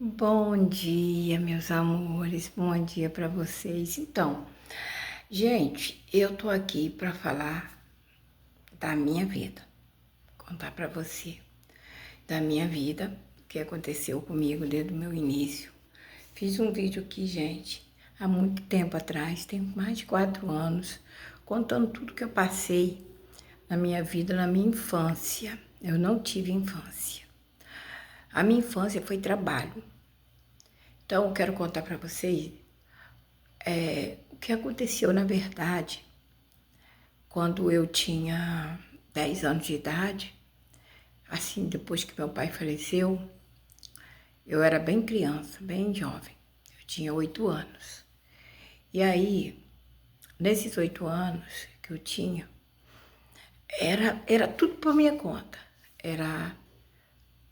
Bom dia, meus amores. Bom dia para vocês. Então, gente, eu tô aqui para falar da minha vida, contar para você da minha vida, o que aconteceu comigo desde o meu início. Fiz um vídeo aqui, gente, há muito tempo atrás, tem mais de 4 anos, contando tudo que eu passei na minha vida, na minha infância. Eu não tive infância. A minha infância foi trabalho. Então, eu quero contar para vocês o que aconteceu, na verdade, quando eu tinha 10 anos de idade, assim, depois que meu pai faleceu, eu era bem criança, bem jovem, eu tinha 8 anos. E aí, nesses 8 anos que eu tinha, era tudo por minha conta.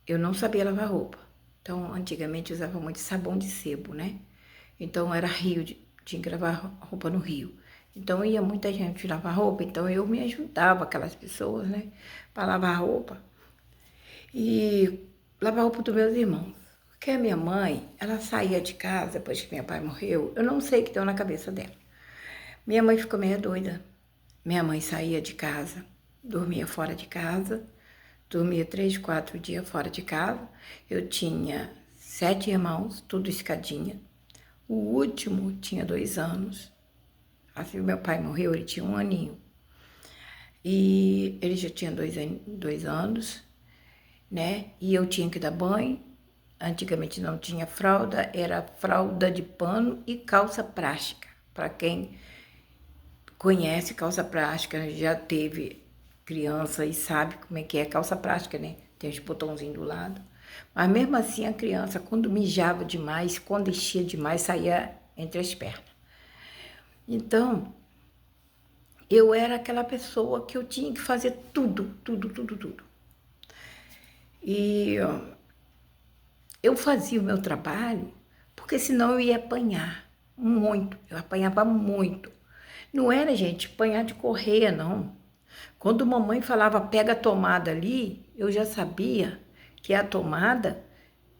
Eu não sabia lavar roupa. Então, antigamente usava muito sabão de sebo, né? Então, era rio, tinha que lavar roupa no rio. Então, ia muita gente lavar roupa, então eu me ajudava, aquelas pessoas, né? Para lavar roupa. E lavar roupa dos meus irmãos. Porque a minha mãe, ela saía de casa, depois que meu pai morreu, eu não sei o que deu na cabeça dela. Minha mãe ficou meio doida. Minha mãe saía de casa, dormia fora de casa, dormia 3, 4 dias fora de casa. Eu tinha 7 irmãos, tudo escadinha. O último tinha 2 anos. Assim, meu pai morreu, ele tinha um aninho. E ele já tinha 2 anos, né? E eu tinha que dar banho. Antigamente não tinha fralda, era fralda de pano e calça plástica. Para quem conhece calça plástica, já teve criança e sabe como é que é calça plástica, né? Tem os botãozinhos do lado. Mas mesmo assim a criança, quando mijava demais, quando enchia demais, saía entre as pernas. Então, eu era aquela pessoa que eu tinha que fazer tudo, tudo, tudo, tudo. E eu fazia o meu trabalho, porque senão eu ia apanhar muito, eu apanhava muito. Não era, gente, apanhar de correia, não. Quando mamãe falava pega a tomada ali, eu já sabia que a tomada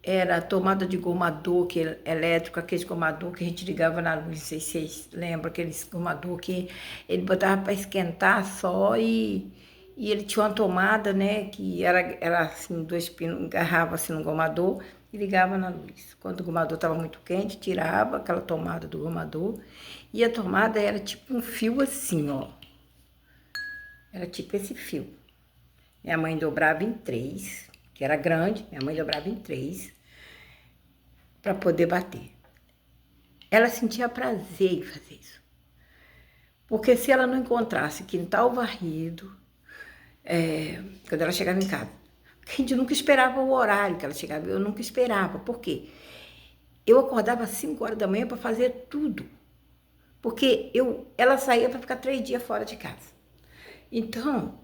era a tomada de gomador que elétrico, aquele gomador que a gente ligava na luz, não sei se vocês lembram, aquele gomador que ele botava para esquentar só e ele tinha uma tomada, né, que era assim, 2 pinos, agarrava assim no gomador e ligava na luz. Quando o gomador estava muito quente, tirava aquela tomada do gomador e a tomada era tipo um fio assim, ó. Era tipo esse fio. Minha mãe dobrava em 3, que era grande, minha mãe dobrava em 3 para poder bater. Ela sentia prazer em fazer isso. Porque se ela não encontrasse quintal varrido, quando ela chegava em casa, a gente nunca esperava o horário que ela chegava, eu nunca esperava. Por quê? Eu acordava às 5 horas da manhã para fazer tudo. Porque ela saía para ficar 3 dias fora de casa. Então,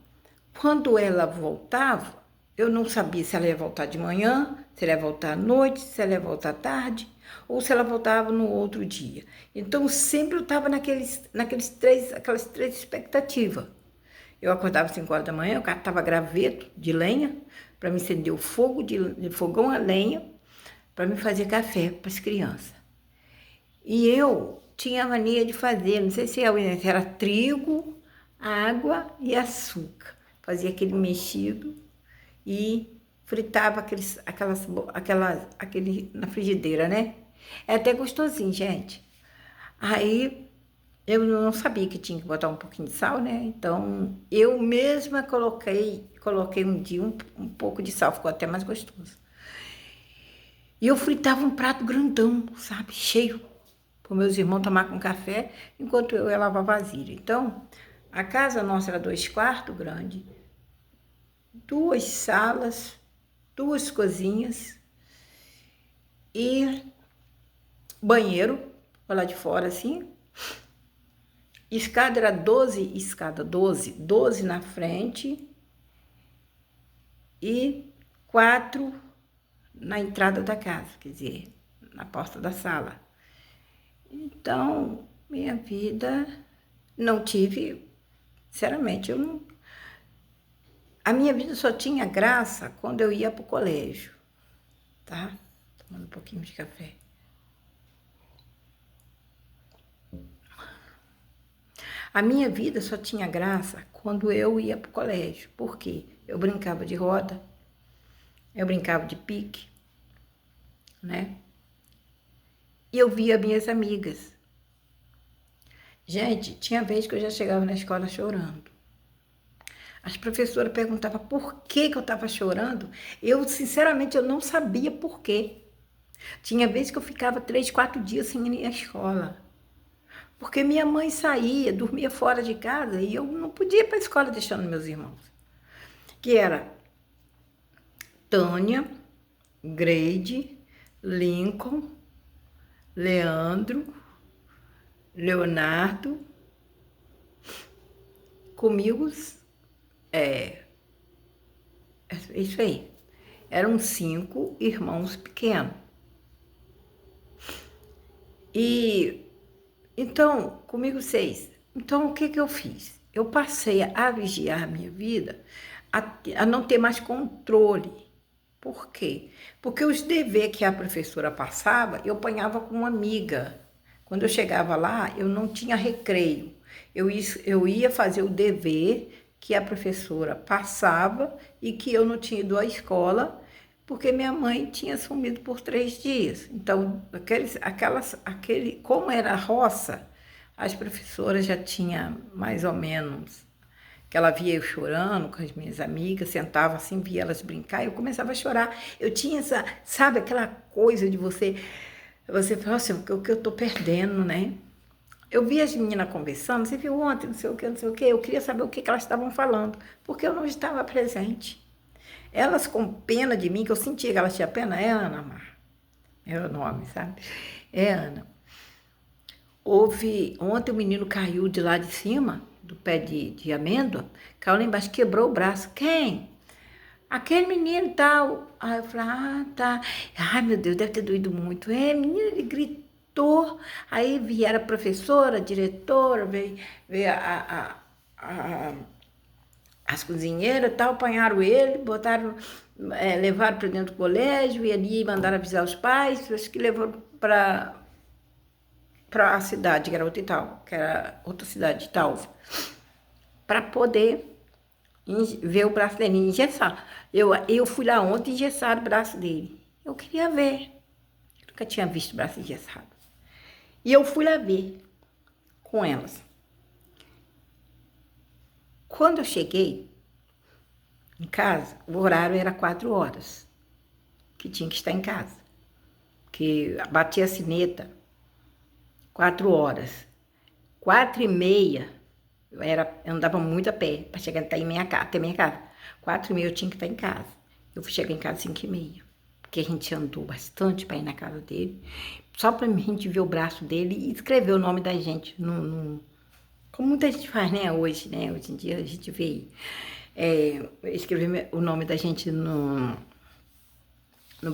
quando ela voltava, eu não sabia se ela ia voltar de manhã, se ela ia voltar à noite, se ela ia voltar à tarde, ou se ela voltava no outro dia. Então, sempre eu estava aquelas três expectativas. Eu acordava às 5 horas da manhã, eu catava graveto de lenha para me acender o fogo de fogão a lenha para me fazer café para as crianças. E eu tinha a mania de fazer, não sei se era trigo, água e açúcar. Fazia aquele mexido e fritava aquele na frigideira, né? É até gostosinho, gente. Aí eu não sabia que tinha que botar um pouquinho de sal, né? Então eu mesma coloquei um dia um pouco de sal, ficou até mais gostoso. E eu fritava um prato grandão, sabe? Cheio, para meus irmãos tomar com café, enquanto eu ia lavar vasilha. Então, a casa nossa era 2 quartos grande, 2 salas, 2 cozinhas e banheiro, lá de fora assim. Escada era 12 escada, 12 na frente e 4 na entrada da casa, quer dizer, na porta da sala. Então, minha vida não tive, sinceramente, a minha vida só tinha graça quando eu ia para o colégio, tá? Tomando um pouquinho de café. A minha vida só tinha graça quando eu ia para o colégio. Por quê? Eu brincava de roda, eu brincava de pique, né? E eu via minhas amigas. Gente, tinha vez que eu já chegava na escola chorando. As professoras perguntavam por que eu estava chorando. Eu, sinceramente, eu não sabia por quê. Tinha vez que eu ficava 3, 4 dias sem ir à escola. Porque minha mãe saía, dormia fora de casa e eu não podia ir para a escola deixando meus irmãos. Que era Tânia, Greide, Lincoln, Leandro, Leonardo, comigo, isso aí. Eram 5 irmãos pequenos. E então, comigo 6. Então, o que eu fiz? Eu passei a vigiar a minha vida, a não ter mais controle. Por quê? Porque os deveres que a professora passava, eu apanhava com uma amiga. Quando eu chegava lá, eu não tinha recreio. Eu ia fazer o dever que a professora passava e que eu não tinha ido à escola, porque minha mãe tinha sumido por 3 dias. Então, como era roça, as professoras já tinham mais ou menos, que ela via eu chorando com as minhas amigas, sentava assim, via elas brincar, e eu começava a chorar. Eu tinha essa, sabe, aquela coisa de você fala assim, o que eu tô perdendo, né? Eu vi as meninas conversando, você viu ontem, não sei o que, não sei o que, eu queria saber o que elas estavam falando, porque eu não estava presente. Elas com pena de mim, que eu sentia que elas tinham pena, é Ana Mar, é o nome, sabe? É Ana. Ontem o menino caiu de lá de cima, do pé de amêndoa, caiu lá embaixo, quebrou o braço. Quem? Aquele menino tal. Aí eu falei, ah, tá. Ai, meu Deus, deve ter doído muito. É, menino, ele gritou. Aí vieram a professora, a diretora, veio as cozinheiras, tal, apanharam ele, botaram, levaram para dentro do colégio, e ali mandaram avisar os pais, acho que levaram para a cidade, que era outra Italva, que era outra cidade de Italva, para poder ver o braço dele engessar. Eu fui lá ontem e engessaram o braço dele. Eu queria ver. Eu nunca tinha visto o braço engessado. E eu fui lá ver com elas. Quando eu cheguei em casa, o horário era 4 horas, que tinha que estar em casa. Que batia a sineta 4 horas. 4h30, eu andava muito a pé para chegar até minha casa. 4h30 eu tinha que estar em casa. Eu fui chegar em casa 5h30, porque a gente andou bastante para ir na casa dele, só para a gente ver o braço dele e escrever o nome da gente, como muita gente faz, né, hoje, né? Hoje em dia a gente vê escrever o nome da gente no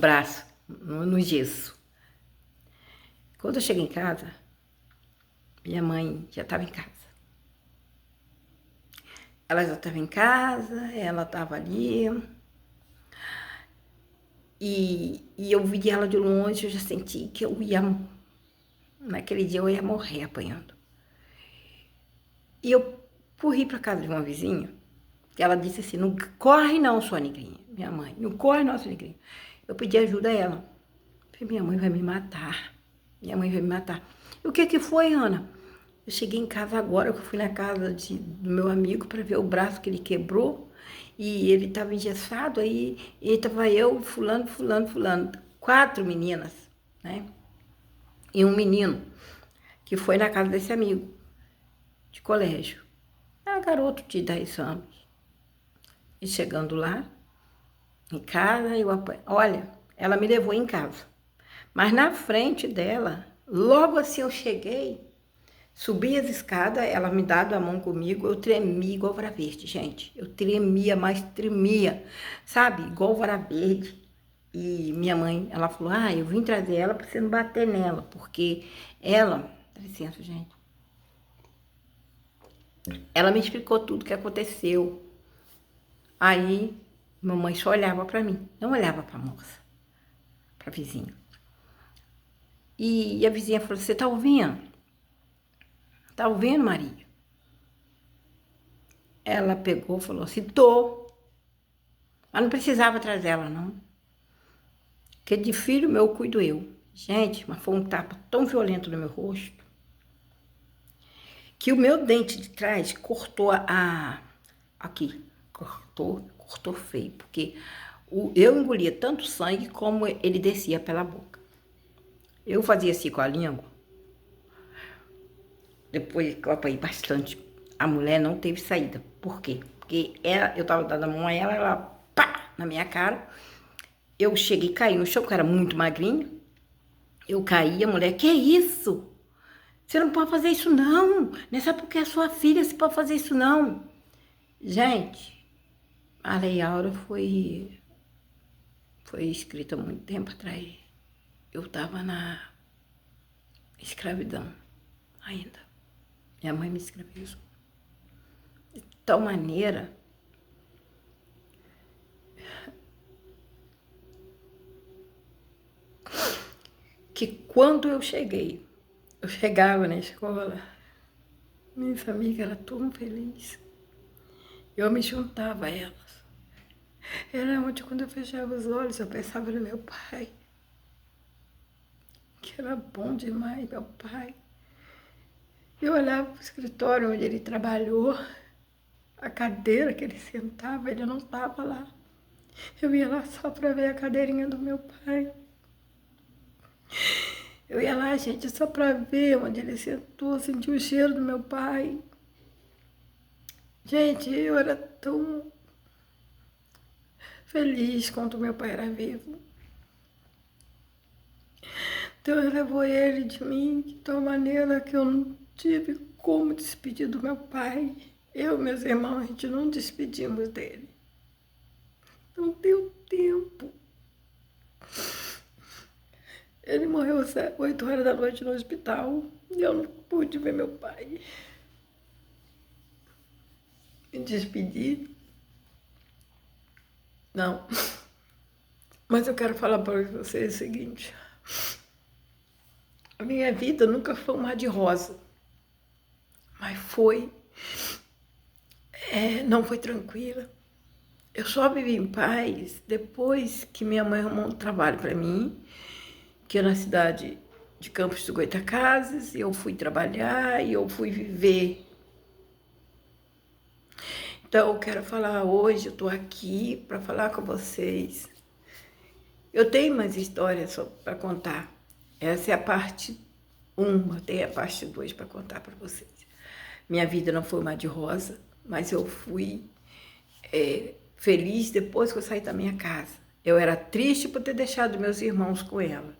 braço, no gesso. Quando eu cheguei em casa, minha mãe já estava em casa. Ela já estava em casa, ela estava ali. E eu vi ela de longe, eu já senti que naquele dia eu ia morrer apanhando. E eu corri para casa de uma vizinha, que ela disse assim, não corre não, sua negrinha, minha mãe, não corre não, sua negrinha. Eu pedi ajuda a ela. Falei, minha mãe vai me matar, minha mãe vai me matar. E o que foi, Ana? Eu cheguei em casa agora, eu fui na casa do meu amigo para ver o braço que ele quebrou, e ele estava engessado, aí e estava eu, fulano, 4 meninas, né? E um menino, que foi na casa desse amigo, de colégio. Era garoto de 10 anos. E chegando lá, em casa, olha, ela me levou em casa. Mas na frente dela, logo assim eu cheguei, subi as escadas, ela me dado a mão comigo, eu tremi igual vara verde, gente. Eu tremia, mas tremia, sabe? Igual vara verde. E minha mãe, ela falou, eu vim trazer ela para você não bater nela, porque ela... Dá licença, gente. Ela me explicou tudo o que aconteceu. Aí, mamãe só olhava para mim, não olhava para a moça, para a vizinha. E a vizinha falou, você tá ouvindo? Tá ouvindo, Maria? Ela pegou e falou assim, tô. Mas não precisava trazer ela, não. Porque de filho meu cuido eu. Gente, mas foi um tapa tão violento no meu rosto que o meu dente de trás cortou aqui. Cortou feio. Porque eu engolia tanto sangue como ele descia pela boca. Eu fazia assim com a língua. Depois que eu apanhei bastante, a mulher não teve saída. Por quê? Porque eu tava dando a mão a ela pá, na minha cara. Eu cheguei e caí no chão, porque eu era muito magrinha. Eu caí, a mulher, que isso? Você não pode fazer isso não. Não é só porque é sua filha, você pode fazer isso não. Gente, a Lei Áurea foi escrita há muito tempo atrás. Eu tava na escravidão ainda. Minha mãe me escravizou. De tal maneira que quando eu chegava na escola, minha família era tão feliz. Eu me juntava a elas. Era onde, quando eu fechava os olhos, eu pensava no meu pai. Que era bom demais, meu pai. Eu olhava para o escritório onde ele trabalhou, a cadeira que ele sentava, ele não estava lá. Eu ia lá só para ver a cadeirinha do meu pai. Eu ia lá, gente, só para ver onde ele sentou, sentir o cheiro do meu pai. Gente, eu era tão feliz quando meu pai era vivo. Deus levou ele de mim de tal maneira que eu não tive como despedir do meu pai. Eu e meus irmãos, a gente não despedimos dele. Não deu tempo. Ele morreu às 8 horas da noite no hospital e eu não pude ver meu pai. Me despedir? Não. Mas eu quero falar para vocês o seguinte. A minha vida nunca foi um mar de rosa. Mas não foi tranquila. Eu só vivi em paz depois que minha mãe arrumou um trabalho para mim, que é na cidade de Campos do Goytacazes, e eu fui trabalhar e eu fui viver. Então, eu quero falar hoje, eu estou aqui para falar com vocês. Eu tenho mais histórias para contar. Essa é a parte 1, eu tenho a parte 2 para contar para vocês. Minha vida não foi uma de rosa, mas eu fui feliz depois que eu saí da minha casa. Eu era triste por ter deixado meus irmãos com ela,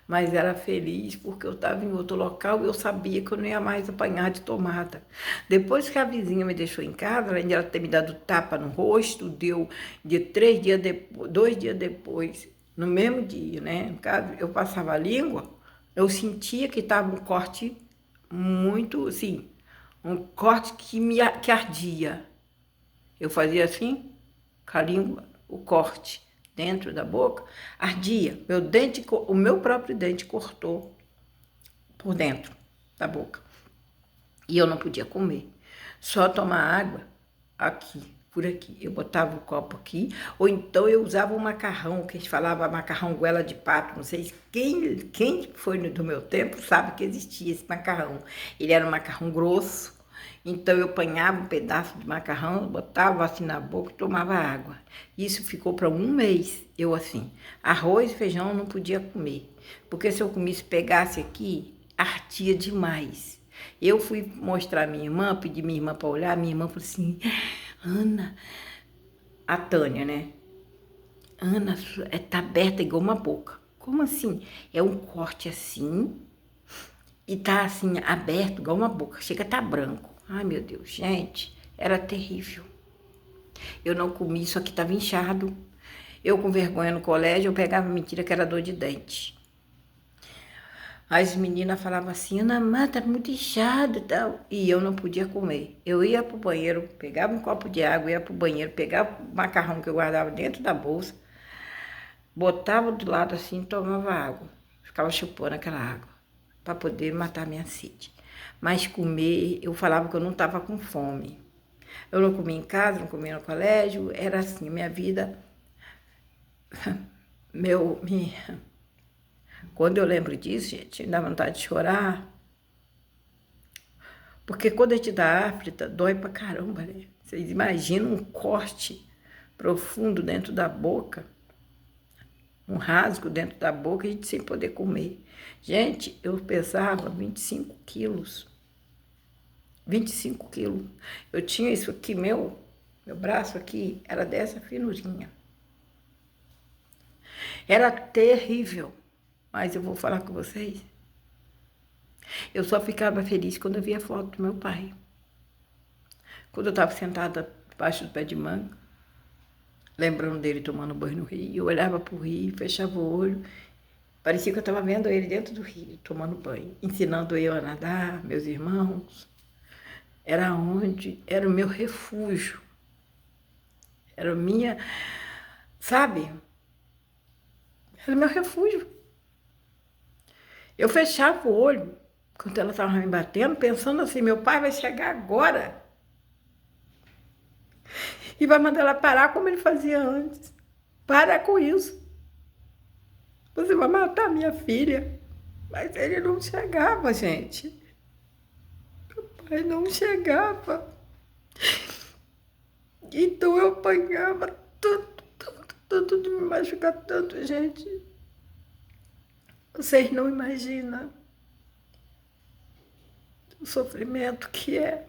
mas era feliz porque eu estava em outro local e eu sabia que eu não ia mais apanhar de tomada. Depois que a vizinha me deixou em casa, além de ela ter me dado tapa no rosto, deu de 3 dias depois, 2 dias depois, no mesmo dia, né? No caso, eu passava a língua, eu sentia que estava um corte muito, assim, um corte que ardia. Eu fazia assim, com a língua, o corte dentro da boca, ardia. O meu próprio dente cortou por dentro da boca. E eu não podia comer. Só tomar água aqui, por aqui. Eu botava o copo aqui, ou então eu usava o macarrão, que a gente falava macarrão goela de pato. Não sei quem foi do meu tempo sabe que existia esse macarrão. Ele era um macarrão grosso. Então eu apanhava um pedaço de macarrão, botava assim na boca e tomava água. Isso ficou para um mês, eu assim. Arroz e feijão eu não podia comer, porque se eu comesse, pegasse aqui, ardia demais. Eu fui mostrar a minha irmã, pedi minha irmã para olhar, minha irmã falou assim, Ana, a Tânia, né? Ana, tá aberta igual uma boca. Como assim? É um corte assim e tá assim, aberto igual uma boca, chega a tá branco. Ai, meu Deus, gente, era terrível. Eu não comi, isso aqui estava inchado. Eu, com vergonha no colégio, eu pegava mentira que era dor de dente. As meninas falavam assim, Ana Má, tá muito inchado e tal. E eu não podia comer. Eu ia pro banheiro, pegava um copo de água, ia pro banheiro, pegava o macarrão que eu guardava dentro da bolsa, botava do lado assim e tomava água. ficava chupando aquela água para poder matar minha sede. Mas comer, eu falava que eu não estava com fome. Eu não comia em casa, não comia no colégio, era assim, minha vida. Quando eu lembro disso, gente, me dá vontade de chorar. Porque quando a gente dá aflita, dói pra caramba, né? Vocês imaginam um corte profundo dentro da boca, um rasgo dentro da boca, a gente sem poder comer. Gente, eu pesava 25 quilos. 25 quilos. Eu tinha isso aqui, meu braço aqui era dessa finurinha. Era terrível. Mas eu vou falar com vocês. Eu só ficava feliz quando eu via a foto do meu pai. Quando eu estava sentada debaixo do pé de manga, lembrando dele tomando banho no rio, eu olhava para o rio, fechava o olho, parecia que eu estava vendo ele dentro do rio, tomando banho, ensinando eu a nadar, meus irmãos. Era onde? Era o meu refúgio. Era a minha, sabe? Era o meu refúgio. Eu fechava o olho quando ela estava me batendo, pensando assim, meu pai vai chegar agora e vai mandar ela parar como ele fazia antes. Para com isso. Você vai matar minha filha. Mas ele não chegava, gente. Meu pai não chegava. Então eu apanhava tanto de me machucar tanto, gente. Vocês não imaginam o sofrimento que é.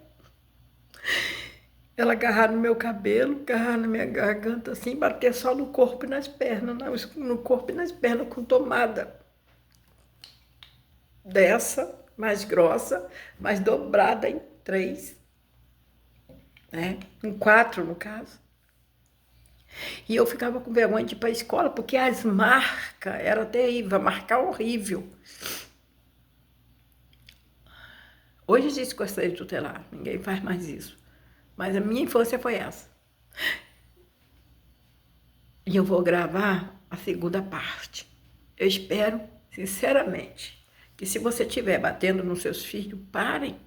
Ela agarrar no meu cabelo, agarrar na minha garganta assim, bater só no corpo e nas pernas, no corpo e nas pernas com tomada dessa, mais grossa, mais dobrada em 3, né? Em 4 no caso. E eu ficava com vergonha de ir para a escola, porque as marcas eram terríveis, a marca horrível. Hoje existe conselho tutelar, ninguém faz mais isso. Mas a minha infância foi essa. E eu vou gravar a segunda parte. Eu espero, sinceramente, que se você estiver batendo nos seus filhos, parem.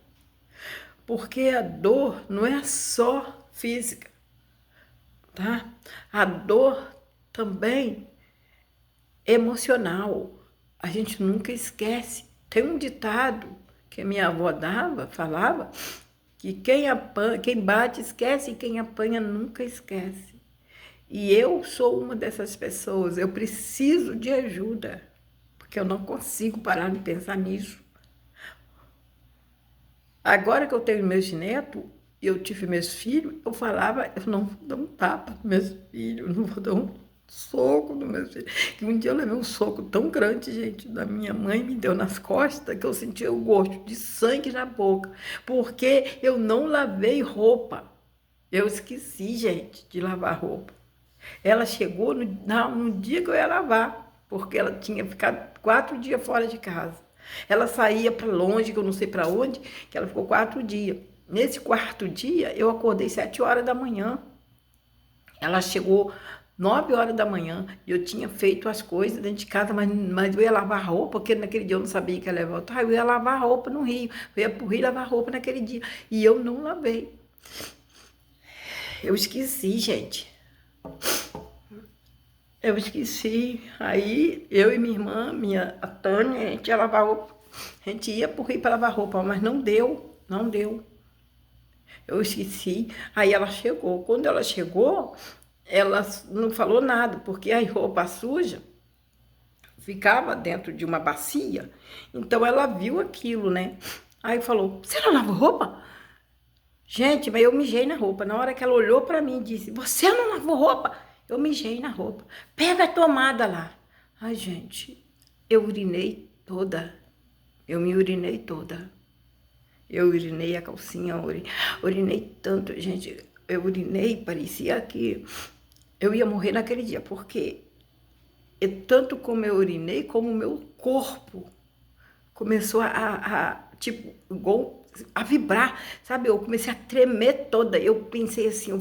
Porque a dor não é só física, tá? A dor também é emocional. A gente nunca esquece. Tem um ditado que a minha avó falava, que quem bate esquece e quem apanha nunca esquece. E eu sou uma dessas pessoas, eu preciso de ajuda, porque eu não consigo parar de pensar nisso. Agora que eu tenho meus netos, eu tive meus filhos, eu falava, eu não vou dar um tapa nos meus filhos, eu não vou dar um soco nos meus filhos. E um dia eu levei um soco tão grande, gente, da minha mãe, me deu nas costas, que eu senti o gosto de sangue na boca, porque eu não lavei roupa. Eu esqueci, gente, de lavar roupa. Ela chegou no dia que eu ia lavar, porque ela tinha ficado 4 dias fora de casa. Ela saía para longe, que eu não sei para onde, que ela ficou 4 dias. Nesse 4º dia, eu acordei 7 horas da manhã. Ela chegou 9 horas da manhã e eu tinha feito as coisas dentro de casa, mas eu ia lavar roupa, porque naquele dia eu não sabia que ela ia voltar. Eu ia lavar roupa no rio, eu ia para o rio lavar roupa naquele dia. E eu não lavei. Eu esqueci, gente. Eu esqueci. Aí, eu e minha irmã, a Tânia, a gente ia lavar roupa. A gente ia pro rio para lavar roupa, mas não deu. Eu esqueci. Aí ela chegou. Quando ela chegou, ela não falou nada, porque a roupa suja ficava dentro de uma bacia. Então, ela viu aquilo, né? Aí falou, você não lava roupa? Gente, mas eu mijei na roupa. Na hora que ela olhou para mim e disse, você não lavou roupa? Eu mijei na roupa. Pega a tomada lá. Ai, gente, eu urinei toda. Eu me urinei toda. Eu urinei a calcinha, urinei tanto, gente. Eu urinei, parecia que eu ia morrer naquele dia, porque tanto como eu urinei, como o meu corpo começou tipo, igual a vibrar, sabe? Eu comecei a tremer toda. Eu pensei assim,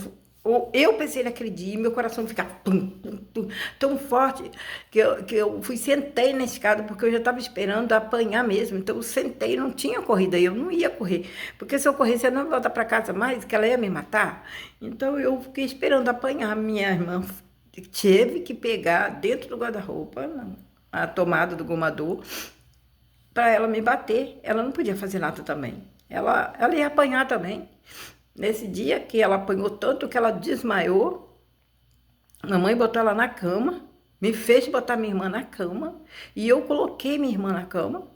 Eu pensei naquele dia e meu coração ficava tum, tum, tum, tão forte que eu fui, sentei na escada, porque eu já estava esperando apanhar mesmo. Então eu sentei, não tinha corrida, eu não ia correr. Porque se eu corresse, eu não ia voltar para casa mais, que ela ia me matar. Então eu fiquei esperando apanhar. Minha irmã teve que pegar dentro do guarda-roupa, a tomada do gomador, para ela me bater. Ela não podia fazer nada também. Ela ia apanhar também. Nesse dia que ela apanhou tanto que ela desmaiou, mamãe botou ela na cama, me fez botar minha irmã na cama, e eu coloquei minha irmã na cama.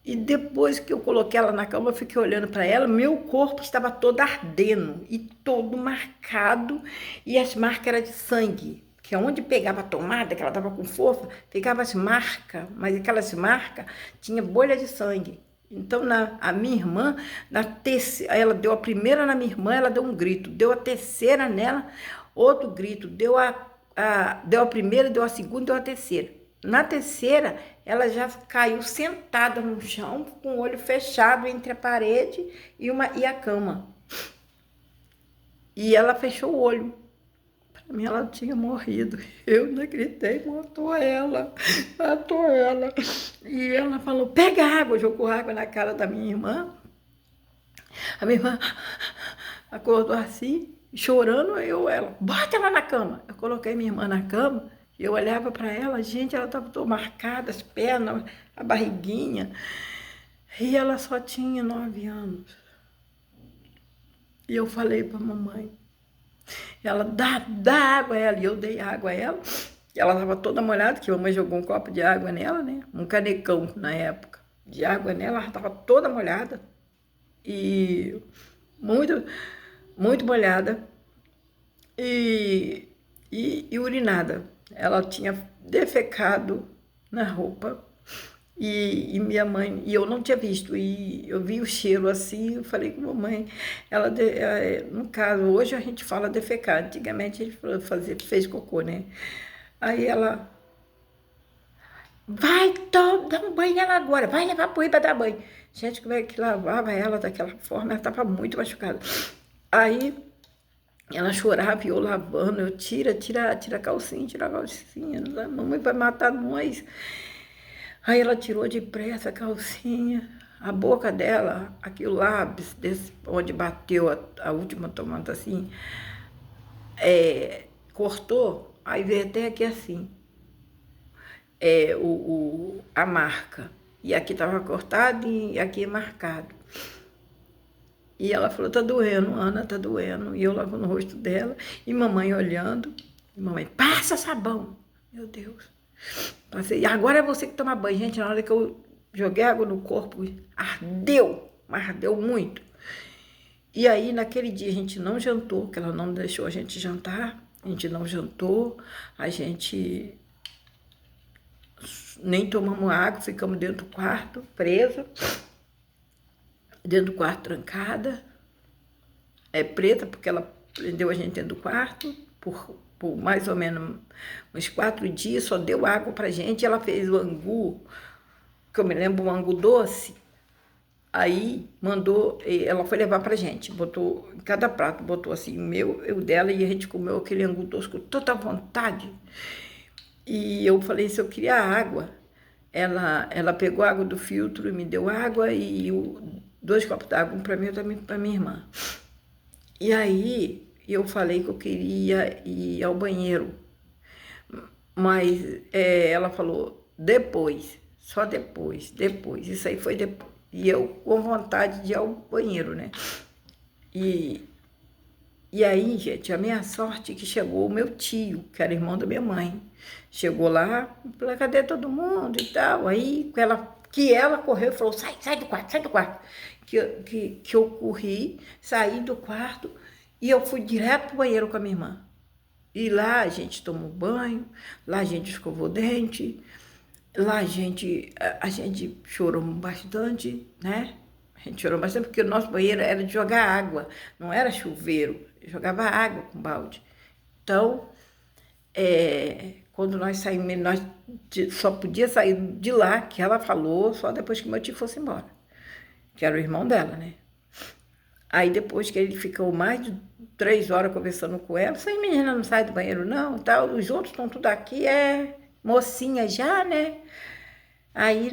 E depois que eu coloquei ela na cama, eu fiquei olhando para ela, meu corpo estava todo ardendo e todo marcado, e as marcas eram de sangue, que onde pegava a tomada, que ela estava com força, pegava as marcas, mas aquelas marcas tinha bolha de sangue. Então, a minha irmã, ela deu a primeira na minha irmã, ela deu um grito, deu a terceira nela, outro grito, deu a primeira, deu a segunda, deu a terceira. Na terceira, ela já caiu sentada no chão, com o olho fechado entre a parede e a cama. E ela fechou o olho. Para mim, ela tinha morrido. Eu não gritei, matou ela, matou ela. E ela falou, pega água, jogou água na cara da minha irmã. A minha irmã acordou assim, chorando, ela, bota ela na cama. Eu coloquei minha irmã na cama, e eu olhava para ela, gente, ela estava toda marcada, as pernas, a barriguinha. E ela só tinha 9 anos. E eu falei para a mamãe, ela, dá água a ela. E eu dei água a ela. E ela estava toda molhada, que a mamãe jogou um copo de água nela, né? Um canecão, na época, de água nela. Ela estava toda molhada. E muito, muito molhada. E urinada. Ela tinha defecado na roupa. E minha mãe, e eu não tinha visto, e eu vi o cheiro assim, eu falei com a mamãe, no caso, hoje a gente fala defecar, antigamente a gente fez cocô, né? Aí ela, vai, dá um banho nela agora, vai levar pro rio pra dar banho. Gente, como é que lavava ela daquela forma, ela estava muito machucada. Aí ela chorava e eu lavando, eu tira a calcinha, a mamãe vai matar nós. Aí ela tirou depressa a calcinha, a boca dela, aqui o lábis, onde bateu a última tomada assim, cortou, aí veio até aqui assim, a marca. E aqui estava cortado e aqui marcado. E ela falou, tá doendo, Ana, tá doendo. E eu lavando no rosto dela, e mamãe olhando, e mamãe, passa sabão. Meu Deus. Passei, agora é você que toma banho. Gente, na hora que eu joguei água no corpo, ardeu, mas ardeu muito. E aí, naquele dia, a gente não jantou, que ela não deixou a gente jantar. A gente não jantou, a gente nem tomamos água, ficamos dentro do quarto, presa. Dentro do quarto, trancada. Preta, porque ela prendeu a gente dentro do quarto, por mais ou menos uns 4 dias, só deu água pra gente. Ela fez o angu, que eu me lembro, um angu doce. Aí mandou, ela foi levar pra gente, botou em cada prato, botou assim, eu dela, e a gente comeu aquele angu doce com toda vontade. E eu falei, se eu queria água, ela pegou a água do filtro e me deu água, e 2 copos d'água, um pra mim e também pra minha irmã. E aí eu falei que eu queria ir ao banheiro, mas ela falou, depois, só depois, isso aí foi depois. E eu com vontade de ir ao banheiro, né? E aí, gente, a minha sorte é que chegou o meu tio, que era irmão da minha mãe. Chegou lá, falou, cadê todo mundo e tal? Aí ela correu e falou, sai do quarto, sai do quarto. Que eu corri, saí do quarto e eu fui direto pro banheiro com a minha irmã. E lá a gente tomou banho, lá a gente escovou o dente, lá a gente chorou bastante, né? A gente chorou bastante porque o nosso banheiro era de jogar água, não era chuveiro, eu jogava água com balde. Então, quando nós saímos, nós só podia sair de lá, que ela falou, só depois que meu tio fosse embora, que era o irmão dela, né? Aí depois que ele ficou mais de 3 horas conversando com ela, essa menina não sai do banheiro não, tal, os outros estão tudo aqui, mocinha já, né? Aí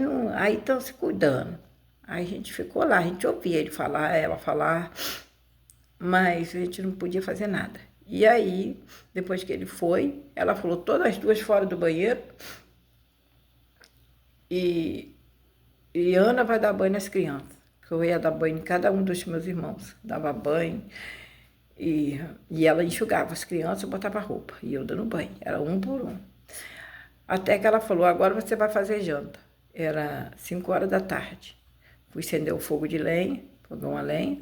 estão se cuidando. Aí a gente ficou lá, a gente ouvia ele falar, ela falar, mas a gente não podia fazer nada. E aí, depois que ele foi, ela falou todas as duas fora do banheiro e Ana vai dar banho nas crianças, que eu ia dar banho em cada um dos meus irmãos, dava banho e ela enxugava as crianças, botava roupa e eu dando banho, era um por um. Até que ela falou, agora você vai fazer janta. Era 5 horas da tarde. Fui acender o fogo de lenha, fogão a lenha,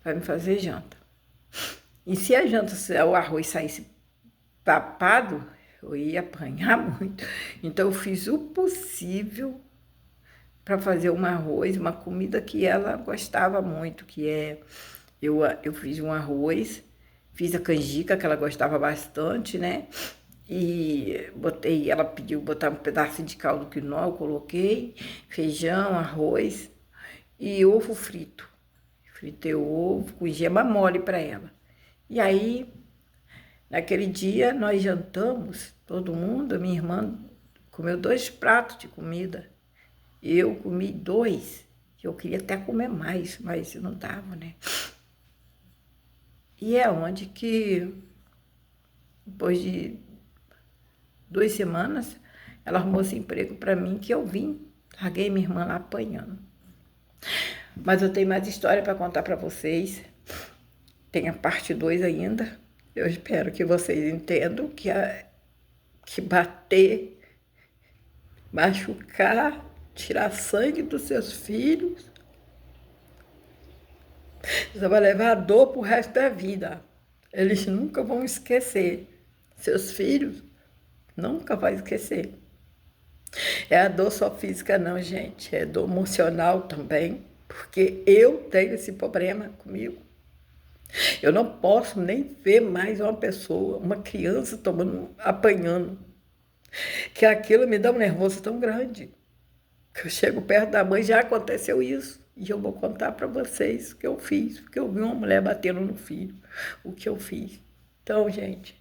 para me fazer janta. E se a janta, se o arroz saísse papado, eu ia apanhar muito. Então eu fiz o possível para fazer um arroz, uma comida que ela gostava muito, que é... Eu fiz um arroz, fiz a canjica, que ela gostava bastante, né? E ela pediu botar um pedaço de caldo quinó, eu coloquei, feijão, arroz e ovo frito. Fritei o ovo com gema mole para ela. E aí, naquele dia, nós jantamos, todo mundo, minha irmã comeu 2 pratos de comida. Eu comi 2, eu queria até comer mais, mas não dava, né? E é onde que, depois de 2 semanas, ela arrumou esse emprego para mim, que eu vim, larguei minha irmã lá apanhando. Mas eu tenho mais história para contar para vocês. Tem a parte 2 ainda. Eu espero que vocês entendam que bater, machucar, tirar sangue dos seus filhos, você vai levar a dor pro resto da vida. Eles nunca vão esquecer. Seus filhos nunca vão esquecer. É a dor só física não, gente. É dor emocional também. Porque eu tenho esse problema comigo. Eu não posso nem ver mais uma pessoa, uma criança apanhando. Que aquilo me dá um nervoso tão grande. Que eu chego perto da mãe, já aconteceu isso. E eu vou contar para vocês o que eu fiz. Porque eu vi uma mulher batendo no filho. O que eu fiz. Então, gente,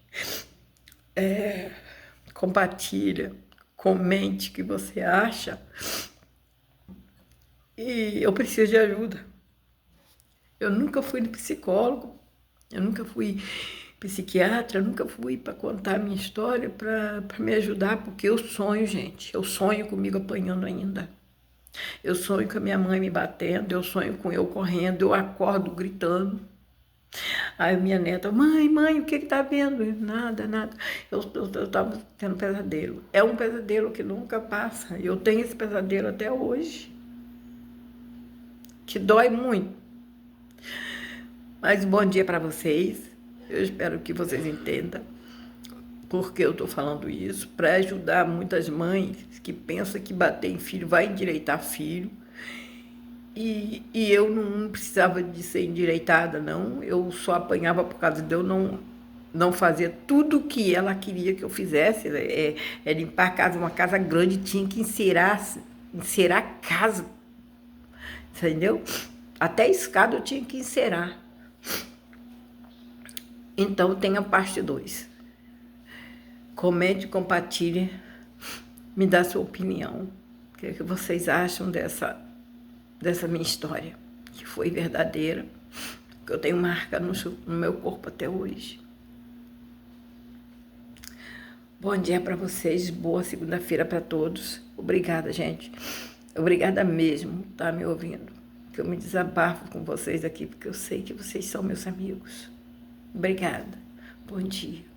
compartilha, comente o que você acha. E eu preciso de ajuda. Eu nunca fui no psicólogo, eu nunca fui psiquiatra, eu nunca fui para contar a minha história, para me ajudar, porque eu sonho, gente. Eu sonho comigo apanhando ainda. Eu sonho com a minha mãe me batendo, eu sonho com eu correndo, eu acordo gritando. Aí minha neta, mãe, o que tá vendo? Nada. Eu tava tendo pesadelo. É um pesadelo que nunca passa. Eu tenho esse pesadelo até hoje. Que dói muito. Mas bom dia para vocês. Eu espero que vocês entendam porque eu estou falando isso, para ajudar muitas mães que pensam que bater em filho vai endireitar filho. E eu não precisava de ser endireitada, não. Eu só apanhava por causa de eu não fazer tudo o que ela queria que eu fizesse. Limpar a casa, uma casa grande, tinha que encerar a casa, entendeu? Até a escada eu tinha que encerar. Então tem a parte 2. Comente, compartilhe, me dá sua opinião. O que vocês acham dessa minha história, que foi verdadeira, que eu tenho marca no meu corpo até hoje. Bom dia para vocês, boa segunda-feira para todos. Obrigada, gente. Obrigada mesmo por estar me ouvindo. Que eu me desabafo com vocês aqui, porque eu sei que vocês são meus amigos. Obrigada. Bom dia.